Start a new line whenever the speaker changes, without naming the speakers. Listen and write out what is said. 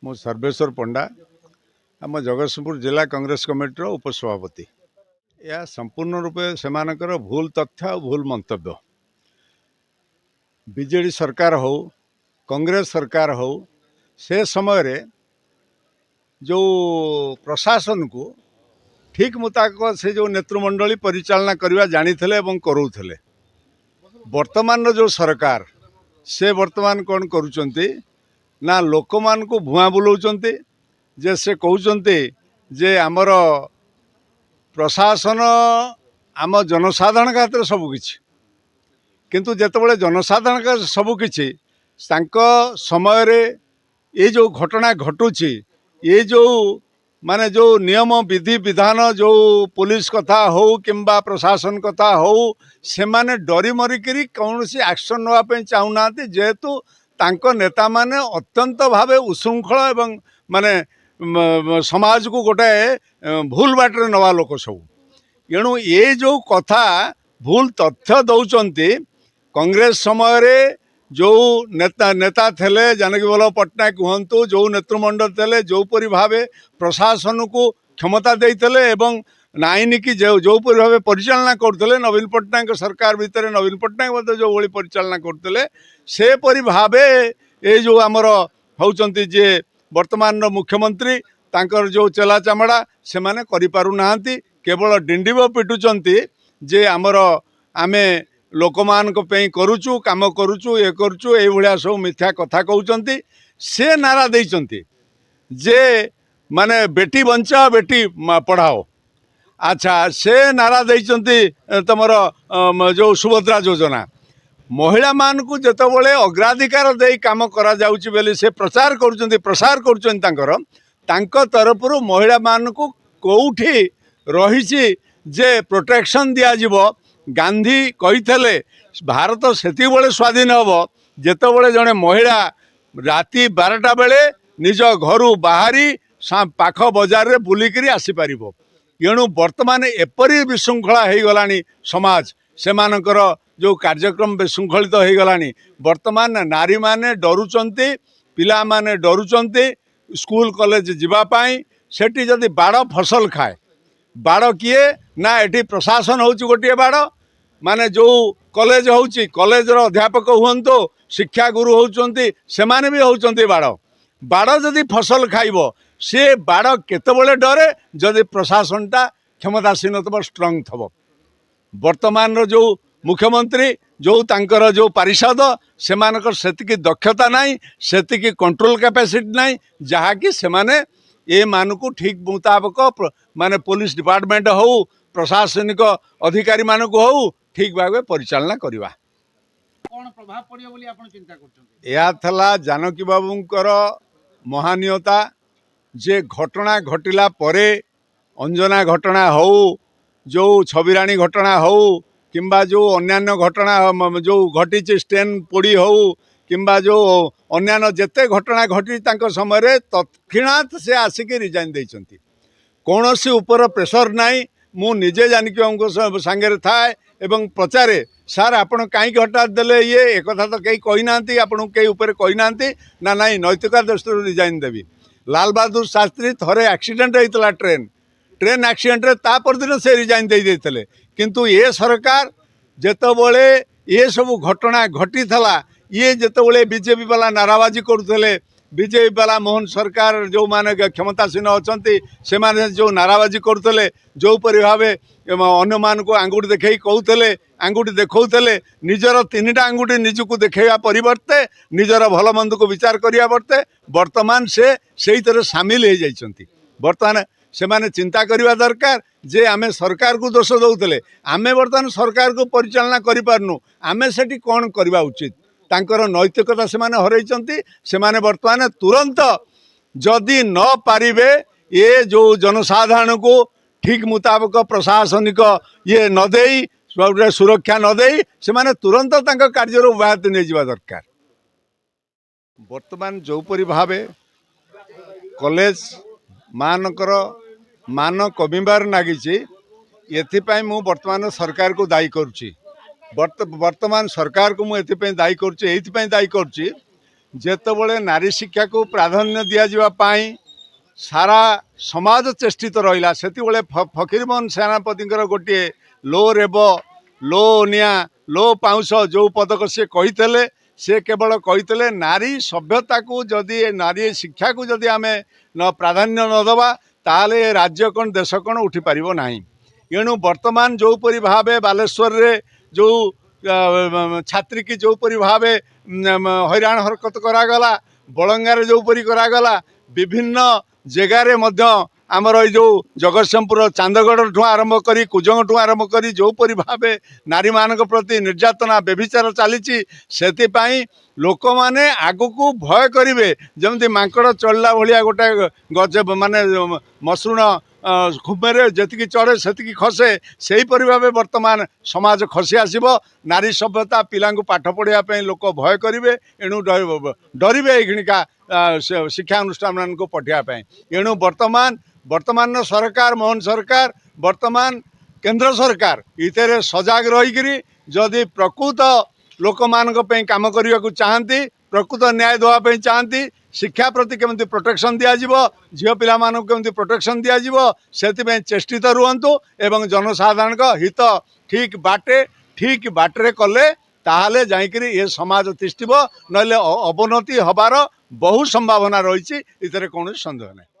मु सर्वेश्वर पंडा आम जगतसिंहपुर जिला कांग्रेस कमिटी उपसभापति। यह संपूर्ण रूपे सेमानकर भूल तथ्य और भूल मंतव्य। बीजेडी सरकार हो कांग्रेस सरकार हो से समय जो प्रशासन को ठीक मुताबिक से जो नेतृमंडली परिचालना करवा जानी करूले। वर्तमान जो सरकार से वर्तमान कौन करुचंती ना लोक मान को भुआ बुलाउचंती जे से कहउचंती जे आमर प्रशासन आम जनसाधारण हाथ में सबकिछि किंतु जेतेबेले जनसाधारण का सबकिछि समय रे ये जो घटना घटुची ये जो माने जो नियम विधि विधान जो पुलिस कथा हो किंबा प्रशासन कथा हो से माने डरी मरिकी कौन सी एक्शन नापी चाहूना जेहेतु तांको नेता माने अत्यंत भावे उशृंखल एवं माने समाज को गोटे भूल बाटर नवा लोक सब एणु ये जो कथा भूल तथ्य दौरान कांग्रेस समय रे जो नेता थे जानकी वल्लभ पट्टनायक कहतु जो नेतृमंडल थे जो परी भावे प्रशासन को क्षमता देते एवं आईन की जो परी भावे परिचालना करते नवीन पट्टनायक सरकार भितर नवीन पट्टनायक जो भाई परिचालना करते से परी भावे ये जो आमर होउचंती जे वर्तमान मुख्यमंत्री तांकर जो चेला चामड़ा से माने करि पारु नाहंती केवल डिंडिब पिटुचंती जे आमर आमे लोकमान को पे करुचु काम करुचु ये करुचु ए भलिया सब मिथ्या कथा कहउचंती से नारा देइचंती जे माने बेटी बंचाओ बेटी पढ़ाओ। अच्छा से नारा देइचंती तमर जो सुभद्रा योजना महिला मान को जेतबेले अग्राधिकार दे काम करा जाउची बेली से प्रचार करुचंती प्रसार करुचंती तांको तरफरु महिला मान को कोउठी रहिची जे प्रोटेक्शन दिया जिवो। गांधी कही भारत सेती बड़े स्वाधीन हम जितेबले जड़े महिला राति 12टा बेले निज घर बाहरी पाख बजार रे बुलिकी आसीपर एणु वर्तमान एपरी विशृंखला हो गला समाज से मानकर जो कार्यक्रम विशृंखलित हो गला। वर्तमान नारी माने डरुचंती पिला माने डरुचंती स्कूल कॉलेज जीवापाई सेठी जदि बाड़ फसल खाए बाड़ किए ना एटी प्रशासन होची गोटे बाड़ माने जो कॉलेज होची कॉलेज रो अध्यापक हुंतो शिक्षा गुरु होचंती से माने भी होचंती बाड़ बाड़ जदि फसल खाइबो से बाड़ केतेबेले डरे जदि प्रशासनटा क्षमतासीन थब स्ट्रंग थब। वर्तमान रो जो मुख्यमंत्री जो तांकर जो पारिषद से मानकर सेतिकी दक्षता नहीं सेतिकी कंट्रोल कैपेसिटी नहीं जहाँकि से माने ये मान को ठीक मुताबिक माने पुलिस डिपार्टमेंट हो प्रशासनिक अधिकारी मान को हो ठीक भाव परिचालना करवा।
कौन प्रभाव पड़ियो बोली आपण चिंता करछन?
या थला जानकी बाबूंकर महानियता जे घटना घटिला परे अंजना घटना हो जो छबिराणी घटना हो किंबा जो अन्यान्य घटना जो घटी स्टेन पोड़ी हो किंबा जो अन्यान्य जेते घटना घटी तांको समय तत्क्षणात से आसिक रिजाइन देइचंती कौन सी ऊपर प्रेसर नाई मु निजे जानकी बाबू सांगे थाए एवं पचारे सार आपण कहीं हटात देले ये एक कथा तो कहीं कही ना आपन कई ऊपर कही ना ना नाई नैतिक दृष्टि रिजाइन देवी। लाल बहादुर शास्त्री थरे एक्सीडेंट होता ट्रेन एक्सीडेंट रे तापर दिन से रिजाइन दे देते किंतु ये सरकार जेतबले ये सब घटना घटी थला ये जेतबले बीजेपी वाला नाराबाजी करुले बीजेपी वाला मोहन सरकार जो माने क्षमतासीन अच्छा से माने जो नाराबाजी करुले जो परि भावे अन्य मान को आंगुठी देखई कहते आंगुठी देखौले निजर 3टा आंगुठी निजको देखा परिवर्ते निजर भल मंद को विचार करिया बर्ते वर्तमान से सामिल हो जाइछंती। वर्तमान से माने चिंता करवा दरकार जे आमे सरकार को दोष दौले आमे वर्तमान सरकार को परिचालना करि पारनु आमे सेठी कौन करवा उचित तांकर नैतिकता से माने हरैचंती से माने वर्तमान तुरंत जदि न पारिबे ये जो जनसाधारण को ठीक मुताबिक प्रशासनिक ये न देई सुरक्षा न देई से माने तुरंत तांका कार्यर व्याहति नहीं जावा दरकार। वर्तमान जो परि भावे कॉलेज मानकर मान कमिबार नागिची एथिपाई मु वर्तमान सरकार को दायी करुची। वर्तमान सरकार को मुझे दायी करुची दायी करुची ଯେତେବେଳେ ନାରୀ ଶିକ୍ଷାକୁ ପ୍ରାଧାନ୍ୟ ଦିଆଯିବା ପାଇଁ ସାରା ସମାଜ ଚେଷ୍ଟିତ ରହିଲା ସେତେବେଳେ ଫକୀରମୋହନ ସେନାପତିଙ୍କର ଗୋଟିଏ ଲୋ ରେବ ଲୋ ନିଆଁ ଲୋ ପାଉଁଶ ଯେଉଁ ପଦକ ସେ କହିଥିଲେ ସେ କେବଳ କହିଥିଲେ ନାରୀ ସଭ୍ୟତାକୁ ଯଦି ନାରୀ ଶିକ୍ଷାକୁ ଯଦି ଆମେ ପ୍ରାଧାନ୍ୟ ନ ଦେବା ତାହେଲେ ଏ ରାଜ୍ୟ କ'ଣ ଦେଶ କ'ଣ ଉଠିପାରିବ ନାହିଁ। ଏଣୁ ବର୍ତ୍ତମାନ ଯେଉଁପରି ଭାବେ ବାଲେଶ୍ୱରରେ ଯେଉଁ ଛାତ୍ରୀ କି ଯେଉଁପରି ଭାବେ ହଇରାଣ ହରକତ କରାଗଲା ବଳଙ୍ଗାରେ ଯେଉଁପରି କରାଗଲା ବିଭିନ୍ନ ଜାଗାରେ ମଧ୍ୟ ଆମର ଏଇ ଯେଉଁ ଜଗତସିଂହପୁର ଚାନ୍ଦଗଡ଼ଠୁ ଆରମ୍ଭ କରି କୁଜଙ୍ଗଠୁ ଆରମ୍ଭ କରି ଯେଉଁପରି ଭାବେ ନାରୀମାନଙ୍କ ପ୍ରତି ନିର୍ଯାତନା ବ୍ୟଭିଚାର ଚାଲିଛି ସେଥିପାଇଁ ଲୋକମାନେ ଆଗକୁ ଭୟ କରିବେ ଯେମିତି ମାଙ୍କଡ଼ ଚଳିଲା ଭଳିଆ ଗୋଟାଏ ଗଜ ମାନେ ମସୃଣ ଘୁମରେ ଯେତିକି ଚଢ଼େ ସେତିକି ଖସେ ସେହିପରି ଭାବେ ବର୍ତ୍ତମାନ ସମାଜ ଖସି ଆସିବ। ନାରୀ ସଭ୍ୟତା ପିଲାଙ୍କୁ ପାଠ ପଢ଼ିବା ପାଇଁ ଲୋକ ଭୟ କରିବେ ଏଣୁ ଡରିବେ ଏଇକ୍ଷଣିକା ଶିକ୍ଷାନୁଷ୍ଠାନମାନଙ୍କୁ ପଠାଇବା ପାଇଁ। ଏଣୁ ବର୍ତ୍ତମାନର ସରକାର ମୋହନ ସରକାର ବର୍ତ୍ତମାନ କେନ୍ଦ୍ର ସରକାର ଏଥିରେ ସଜାଗ ରହିକିରି ଯଦି ପ୍ରକୃତ ଲୋକମାନଙ୍କ ପାଇଁ କାମ କରିବାକୁ ଚାହାନ୍ତି ପ୍ରକୃତ ନ୍ୟାୟ ଦେବା ପାଇଁ ଚାହାନ୍ତି ଶିକ୍ଷା ପ୍ରତି କେମିତି ପ୍ରୋଟେକ୍ସନ୍ ଦିଆଯିବ ଝିଅ ପିଲାମାନଙ୍କୁ କେମିତି ପ୍ରୋଟେକ୍ସନ୍ ଦିଆଯିବ ସେଥିପାଇଁ ଚେଷ୍ଟିତ ରୁହନ୍ତୁ ଏବଂ ଜନସାଧାରଣଙ୍କ ହିତ ଠିକ୍ ବାଟରେ କଲେ ତାହେଲେ ଯାଇକରି ଏ ସମାଜ ତିଷ୍ଠିବ ନହେଲେ ଅବନତି ହେବାର ବହୁ ସମ୍ଭାବନା ରହିଛି ଏଥିରେ କୌଣସି ସନ୍ଦେହ ନାହିଁ।